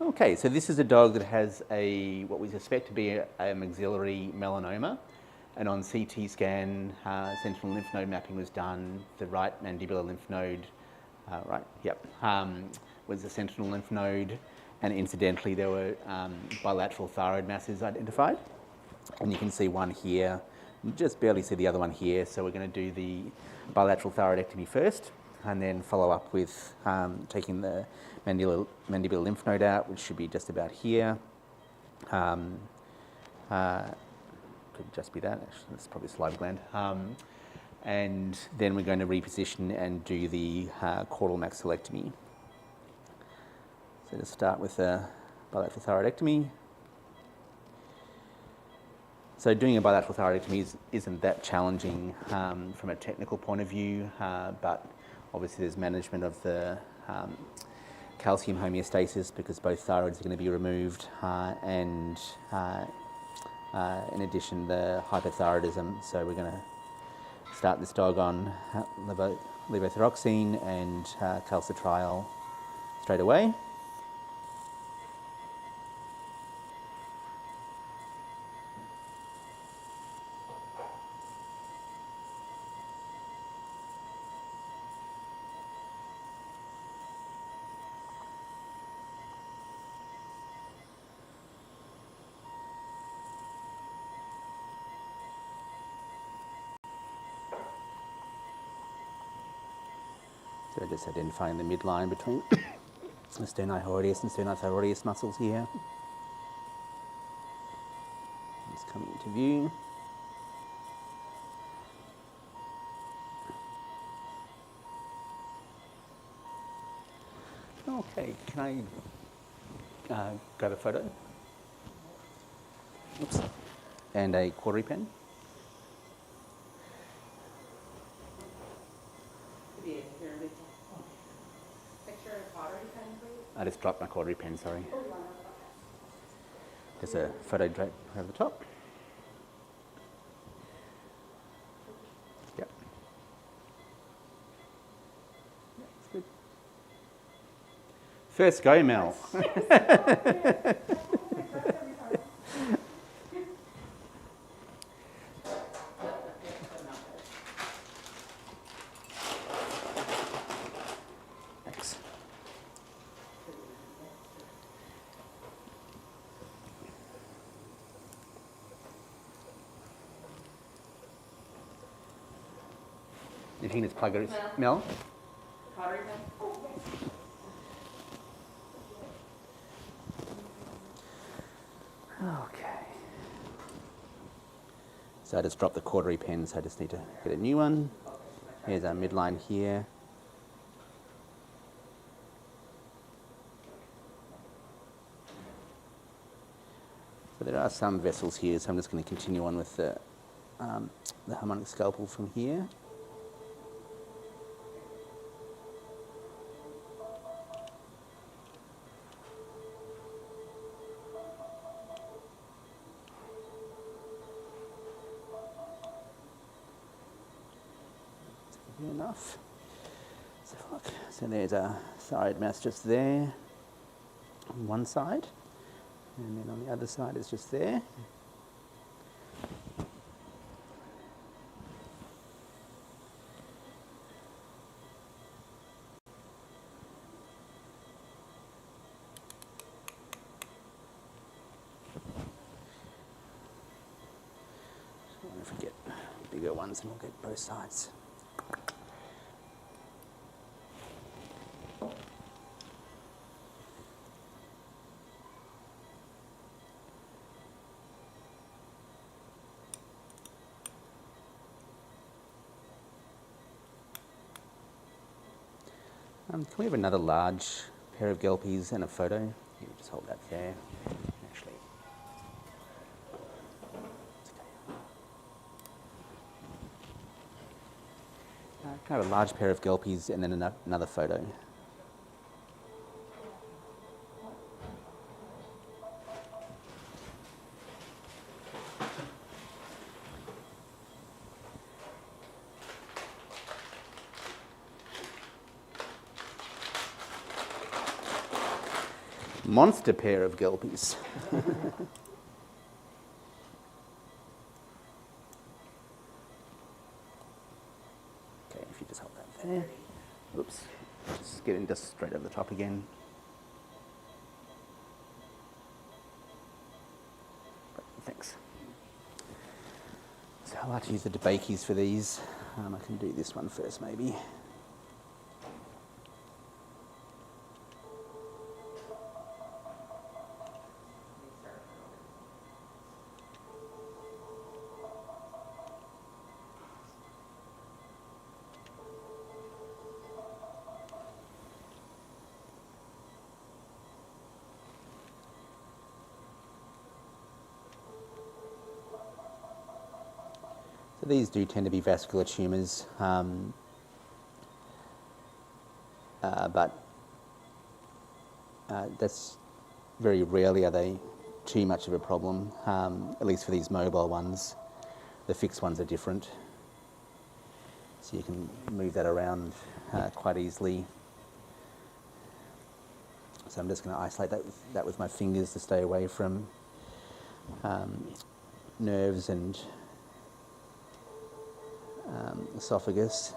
Okay, so this is a dog that has what we suspect to be a maxillary melanoma, and on CT scan, sentinel lymph node mapping was done. The right mandibular lymph node, was the sentinel lymph node, and incidentally there were bilateral thyroid masses identified, and you can see one here. You just barely see the other one here, so we're going to do the bilateral thyroidectomy first, and then follow up with taking the mandibular lymph node out, which should be just about here. Could just be that, actually, that's probably saliva gland. And then we're going to reposition and do the caudal maxillectomy. So to start with the bilateral thyroidectomy. So doing a bilateral thyroidectomy isn't that challenging from a technical point of view, but obviously there's management of the calcium homeostasis because both thyroids are going to be removed, and in addition the hypothyroidism. So we're going to start this dog on levothyroxine and calcitriol straight away. So just identifying the midline between the sterniohiatus and sternothyroideus muscles here. It's coming into view. Okay, can I grab a photo? Oops. And a cautery pen. I just dropped my cautery pen, sorry. There's a photo drape over the top. Yep. Yeah, that's good. First go, Mel. Thanks. If you can just plug it, Mel. Okay. So I just dropped the cautery pen, so I just need to get a new one. Here's our midline here. So there are some vessels here, so I'm just going to continue on with the harmonic scalpel from here. Enough. So look, so there's a thyroid mass just there on one side, and then on the other side is just there. So if we get bigger ones, and we'll get both sides. Can we have another large pair of Gelpies and a photo? You just hold that there. Actually, it's okay. Can I have a large pair of Gelpies and then another photo? Monster pair of Gelpies. Okay, if you just hold that there. Oops. Just getting just straight over the top again. Thanks. So I like to use the DeBakey's for these. I can do this one first, maybe. So these do tend to be vascular tumours, but that's very rarely are they too much of a problem, at least for these mobile ones. The fixed ones are different. So you can move that around quite easily. So I'm just going to isolate that with my fingers to stay away from nerves and esophagus.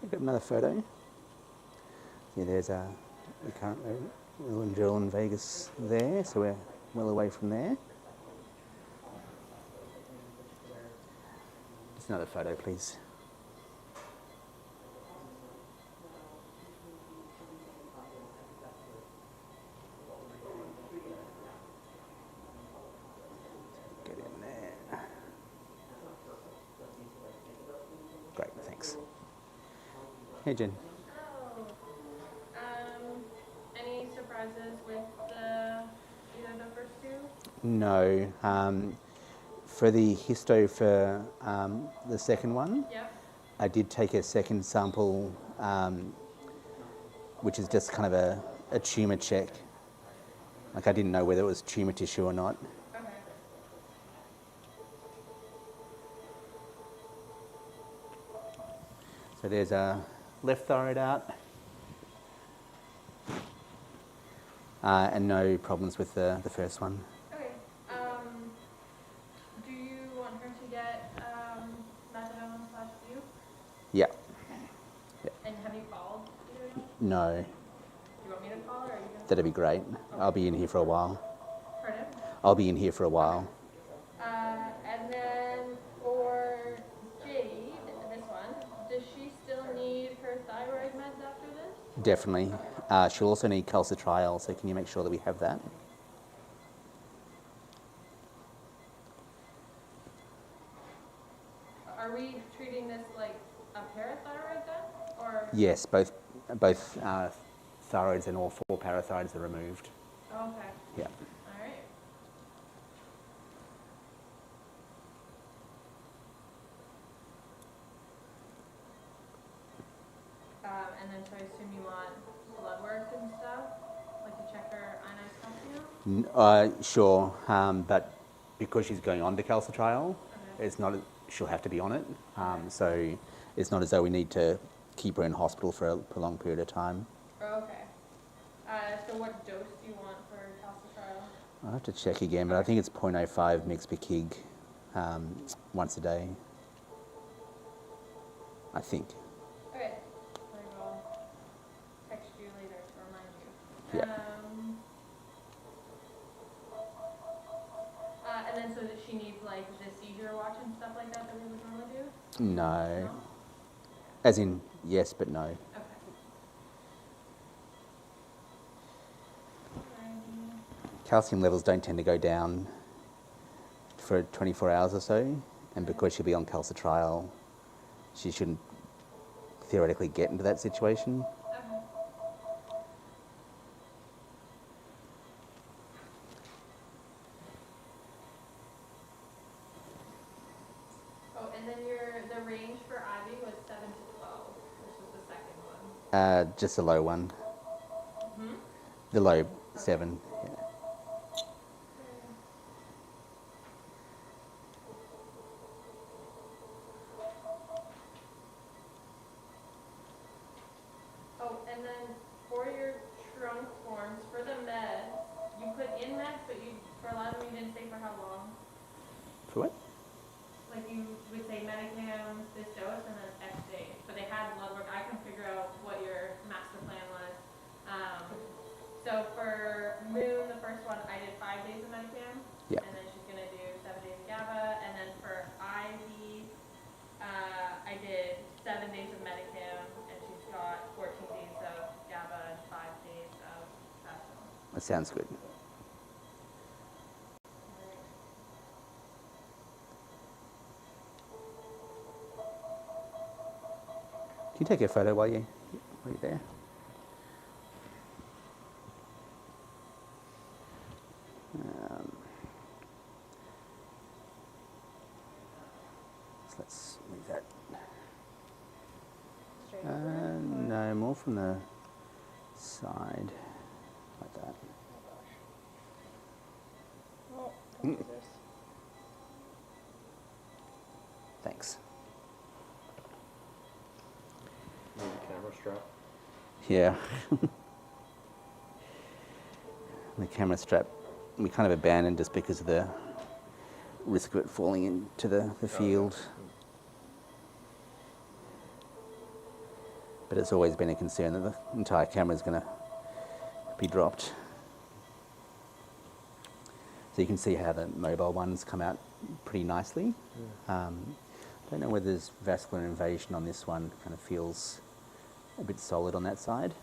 Got another photo. Yeah, there's the current little drill in Vegas there, so we're well away from there. Just another photo, please. Get in there. Great, thanks. Hey, Jen. Any surprises with either the first two? No. For the histo for the second one, Yep. I did take a second sample, which is just kind of a tumour check. Like I didn't know whether it was tumour tissue or not. Okay. So there's a left thyroid out. And no problems with the first one. Okay. Do you want her to get methadone/view? Yeah. And have you called either of them? No, Do you want me to call or are you gonna? that'd be great. I'll be in here for a while. Pardon? I'll be in here for a while. And then for Jade, this one, does she still need her thyroid meds after this? Definitely. She'll also need calcitriol, so can you make sure that we have that? Are we treating this like a parathyroid then? Or? Yes, both thyroids and all 4 parathyroids are removed. Oh, okay. Yeah. All right. And then so I assume you want blood work and stuff? Like to check her ionized calcium? Sure, but because she's going on to calcitriol, Okay. it's not. She'll have to be on it. So it's not as though we need to keep her in hospital for a prolonged period of time. Oh, okay. So what dose do you want for calcitriol? I'll have to check again, but I think it's 0.05 mg per kg once a day. I think. Okay. I will text you later to remind you. Yeah. And then so that she needs like the seizure watch and stuff like that we would normally do? No. No? As in, yes, but no. Okay. Alrighty. Calcium levels don't tend to go down for 24 hours or so, and because she'll be on calcitriol, she shouldn't theoretically get into that situation. Okay. and then the range for Ivy was 7 to 12, which was the second one. Just a low one. Hmm? The low 7. Yeah. Oh, and then for your trunk forms, for the meds, you put in meds, but for a lot of them you didn't say for how long. For what? Like you would say Medicam, this dose, and then X days. But they had blood work. I can figure out what your master plan was. So for Moon, the first one, I did 5 days of Medicam. Yeah. And then she's going to do 7 days of GABA. And then for Ivy, I did 7 days of Medicam, and she's got 14 days of GABA and 5 days of Vascular. That sounds good. Can you take a photo while you're there? So let's move that. Straight over? No, more from the side, like that. Oh, gosh. Oh, Thanks. Need a camera strap. Yeah. The camera strap we kind of abandoned just because of the risk of it falling into the field. But it's always been a concern that the entire camera is going to be dropped. So you can see how the mobile ones come out pretty nicely. I don't know whether there's vascular invasion on this one. Kind of feels a bit solid on that side.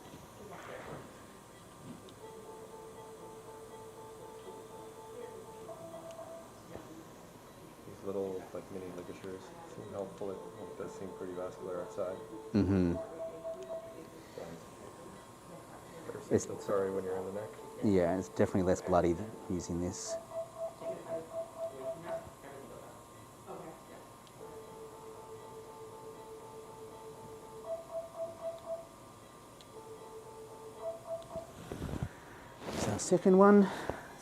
These little like mini ligatures seem helpful. It does seem pretty vascular outside. Mm-hmm. Sorry when you're in the neck. Yeah, it's definitely less bloody than using this. So our second one,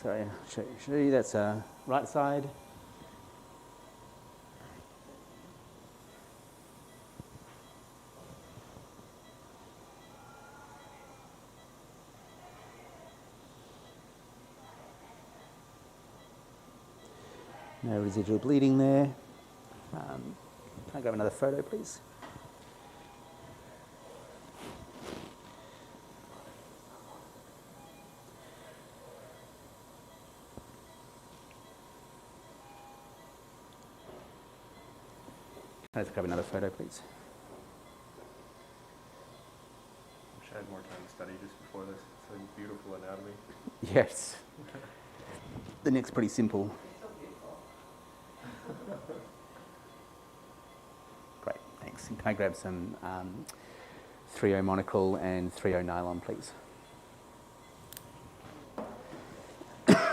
sorry, I'll show you that's right side. No residual bleeding there. Can I grab another photo, please? Let's grab another photo, please. Wish I had more time to study just before this. It's a beautiful anatomy. Yes. The neck's pretty simple. Great, thanks. And can I grab some 3O monocle and 3O nylon, please? That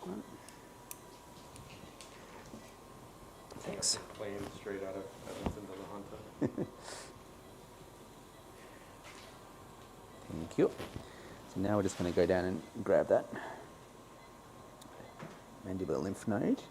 one. Thanks. Plane straight out of Evanston to La Junta. Thank you. So now we're just going to go down and grab that mandibular lymph node.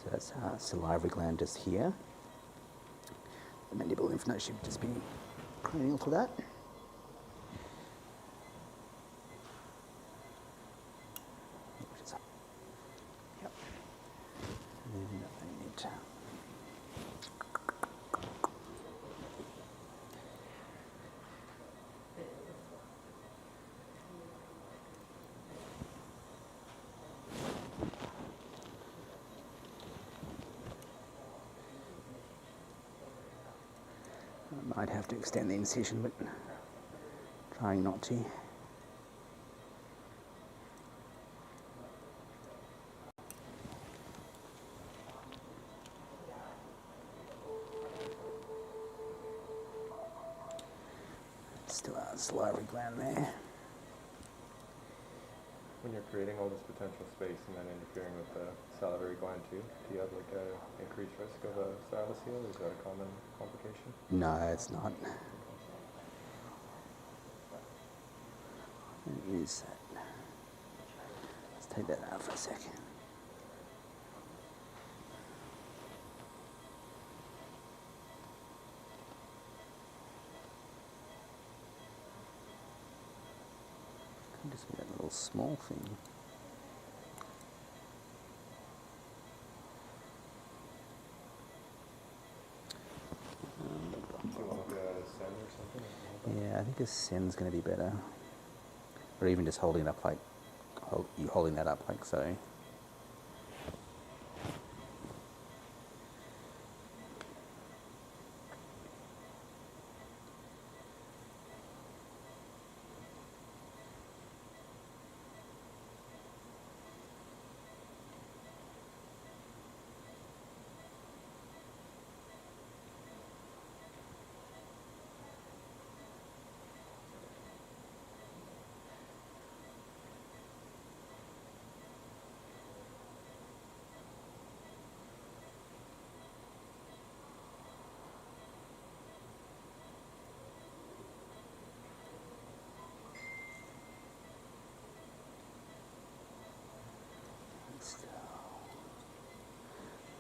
So that's our salivary gland just here. The mandibular lymph node should just be cranial to that. Which is I'd have to extend the incision, but trying not to. Still a salivary gland there. When you're creating all this potential space and then interfering with the salivary gland too, do you have like a increased risk of a silacele? Is that a common complication? No, it's not. It is. Let's take that out for a second. Just be that little small thing. Do you want like a sen or something? Yeah, I think a sen's going to be better. Or even just holding it up like, you holding that up like so.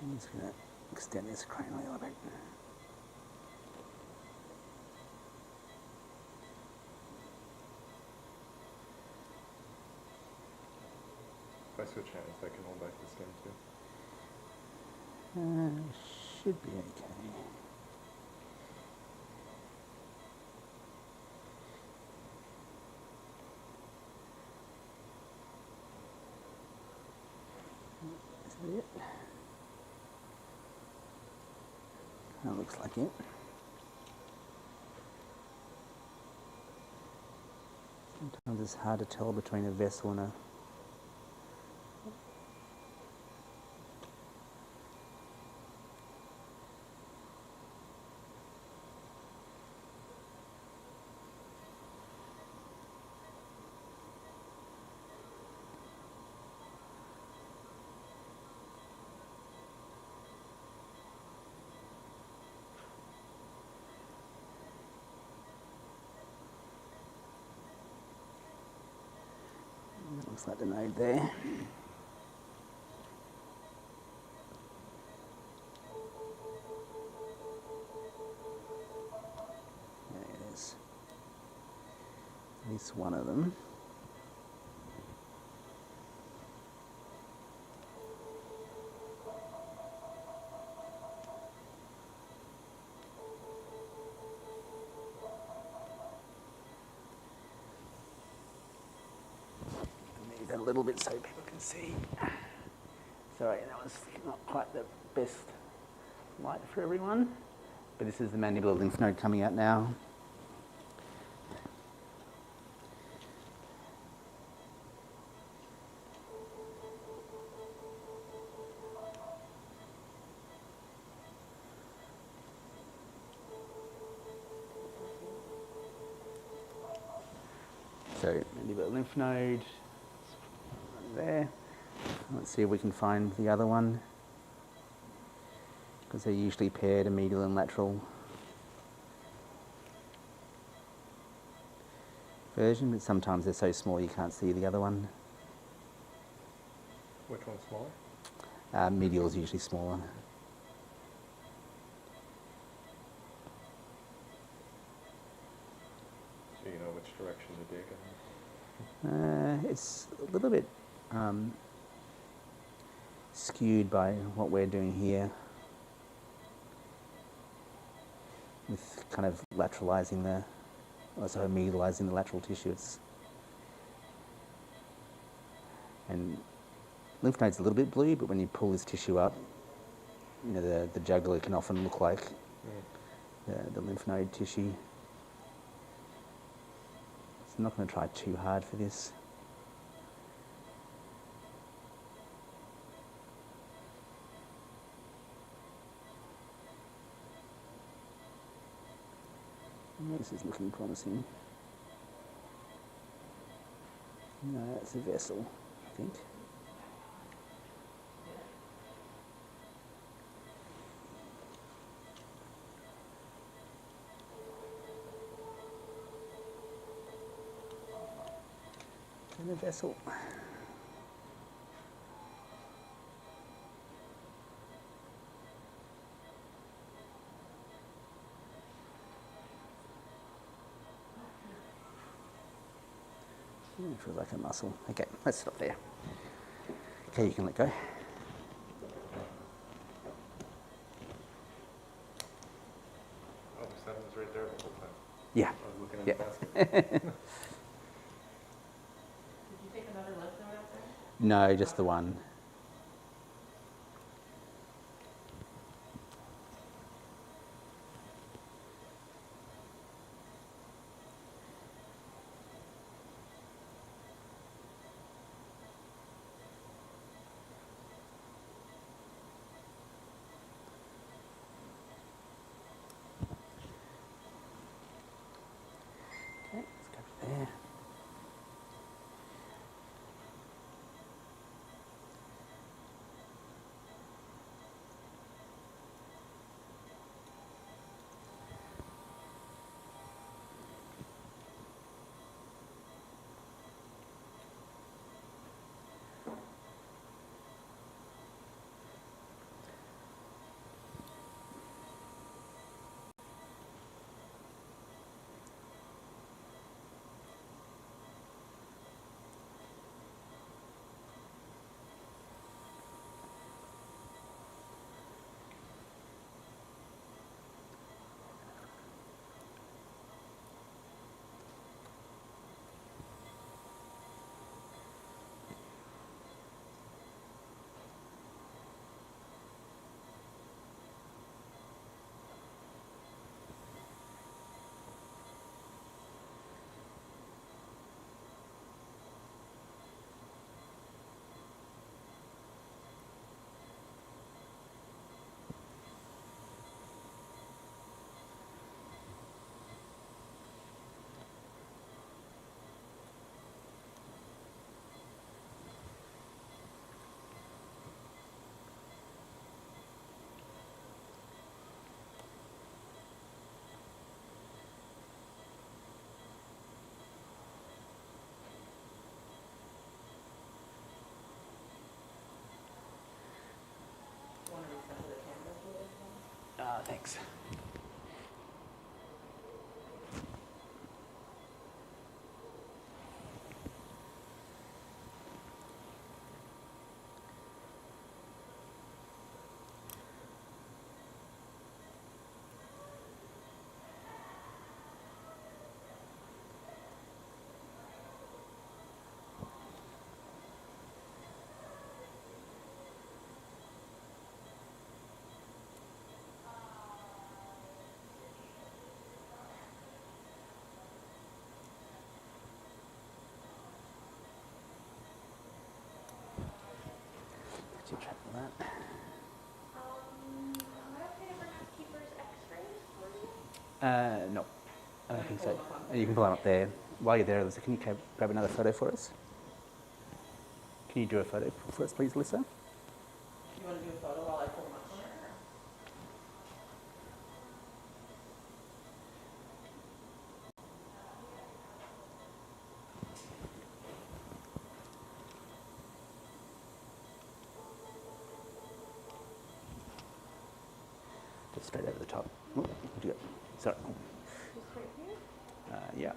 I'm just going to extend this cranially a little bit. If I switch hands, I can hold back the skin too. Should be okay. Is that it? That looks like it. Sometimes it's hard to tell between a vessel and a... Looks like the node there. There it is. At least one of them. Move that a little bit so people can see. Sorry, that was not quite the best light for everyone, but this is the mandibular lymph node coming out now. So mandibular lymph node there. Let's see if we can find the other one, because they're usually paired, a medial and lateral version, but sometimes they're so small you can't see the other one. Which one's smaller? Medial is usually smaller. So you know which direction to dig in? It's a little bit skewed by what we're doing here, with kind of lateralizing the, also medializing the lateral tissue. And lymph node's a little bit blue, but when you pull this tissue up, you know, the jugular can often look like the lymph node tissue. So I'm not going to try too hard for this. This is looking promising. No, that's a vessel, I think. And a vessel. It feels like a muscle. Okay, let's stop there. Okay, you can let go. Oh, the seven was right there the whole time. Yeah. I was looking at Yeah. the basket. Did you take another lymph node out there? No, just the one. Okay, let's go there. Thanks. That's your track for that. Am I okay to bring up keeper's x-rays for you? No, I don't think so. You can pull them up there. While you're there, Alyssa, can you grab another photo for us? Can you do a photo for us, please, Alyssa? You want to do a photo while I pull them up here? Just straight over the top. Oh, where'd you go? Sorry. Just right here? Yeah.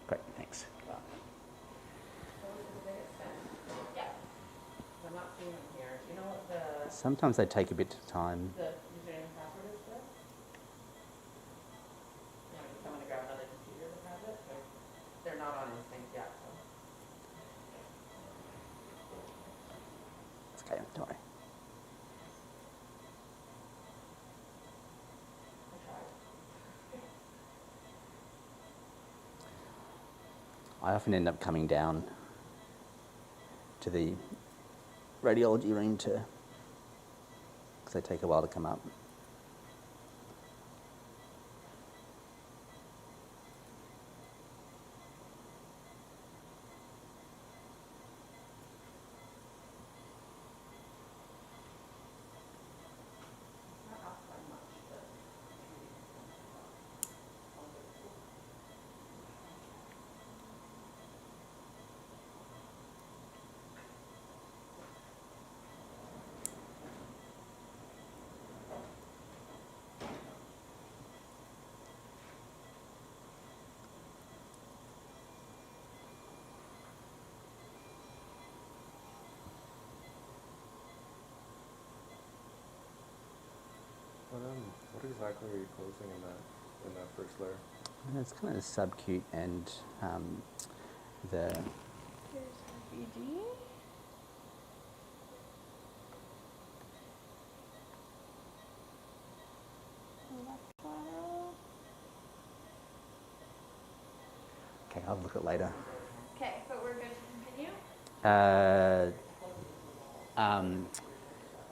Great, thanks. Yeah. I'm not seeing them here. Do you know what the Sometimes they take a bit of time. username and password is for this? Okay, don't worry. I often end up coming down to the radiology room because they take a while to come up. What exactly are you closing in that first layer? And it's kind of subcute and the Here's BG. Left lateral. okay, I'll look at it later. Okay, but we're good to continue?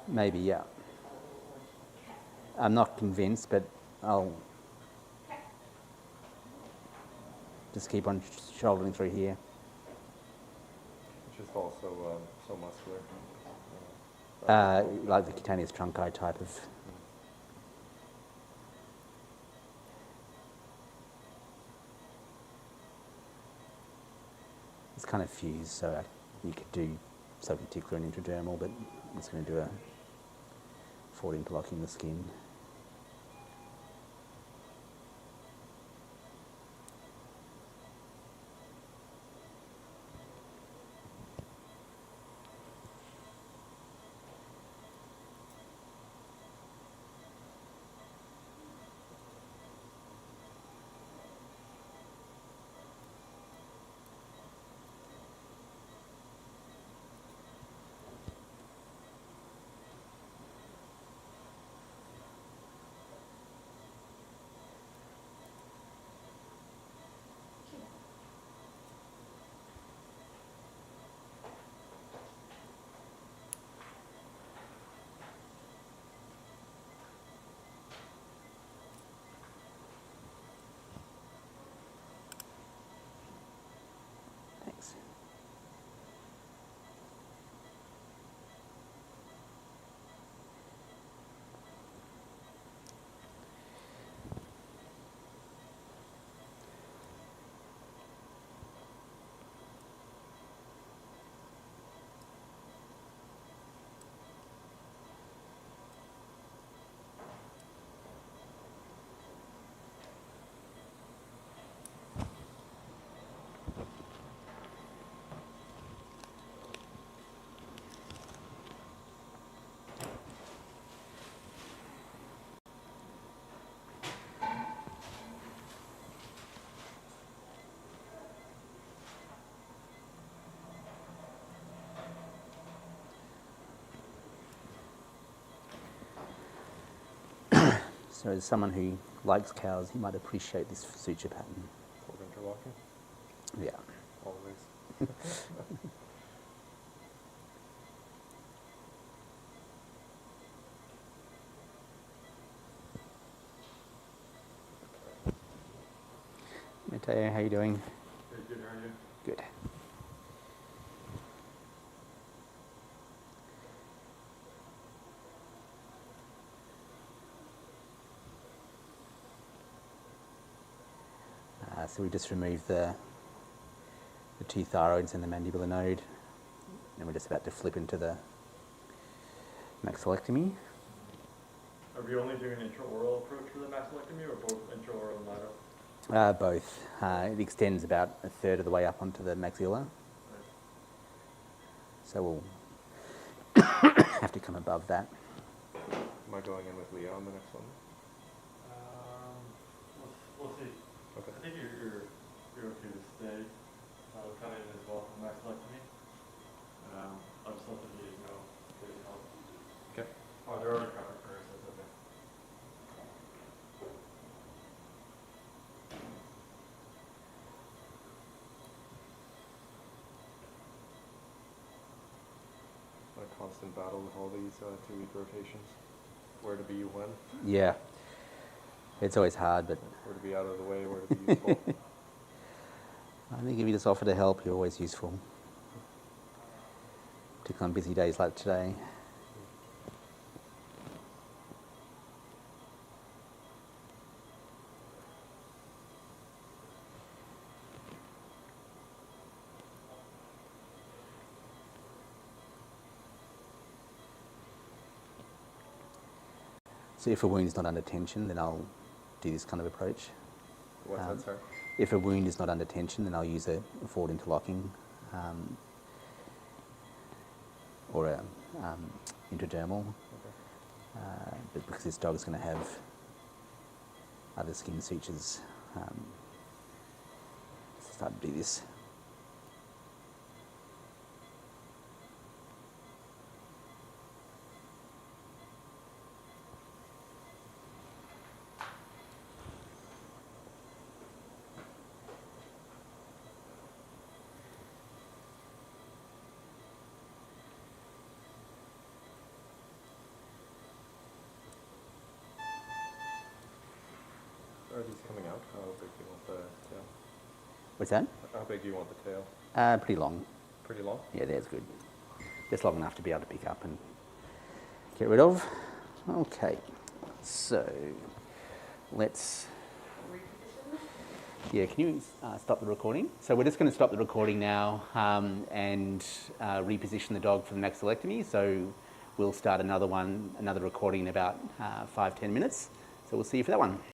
Maybe, yeah. Okay. I'm not convinced, but I'll Okay. just keep on shouldering through here. It's just also so muscular. Like the cutaneous trunci type of. It's kind of fused, so you could do subcuticular and intradermal, but I'm just going to do a forward interlocking the skin. Thanks. So as someone who likes cows, he might appreciate this suture pattern. Forward interlocking, Yeah. always. Mateo, how you doing? Very good, how are you? Good. So we just removed the two thyroids and the mandibular node, and we're just about to flip into the maxillectomy. Are we only doing an intraoral approach for the maxillectomy or both intraoral and lateral? Both. It extends about a third of the way up onto the maxilla, Right. so we'll have to come above that. Am I going in with Leo on the next one? We'll see. Okay. I think you're okay to stay. I'll come in as well for maxillectomy. I'll just let the lead know. Oh, there are traffic purposes, okay. A constant battle with all these 2-week rotations. Where to be when, Yeah, it's always hard, but where to be out of the way, where to be useful. I think if you just offer to help, you're always useful. Particularly on busy days like today. So if a wound is not under tension, then I'll do this kind of approach. What's that, sorry? If a wound is not under tension, then I'll use a forward interlocking or a intradermal. Okay. But because this dog is going to have other skin sutures, start to do this. Are these coming out? How big do you want the tail? What's that? How big do you want the tail? Pretty long. Pretty long? Yeah, that's good. Just long enough to be able to pick up and get rid of. Okay, so let's. Yeah, can you stop the recording? So we're just going to stop the recording now and reposition the dog for the maxillectomy. So we'll start another recording in about 5-10 minutes. So we'll see you for that one.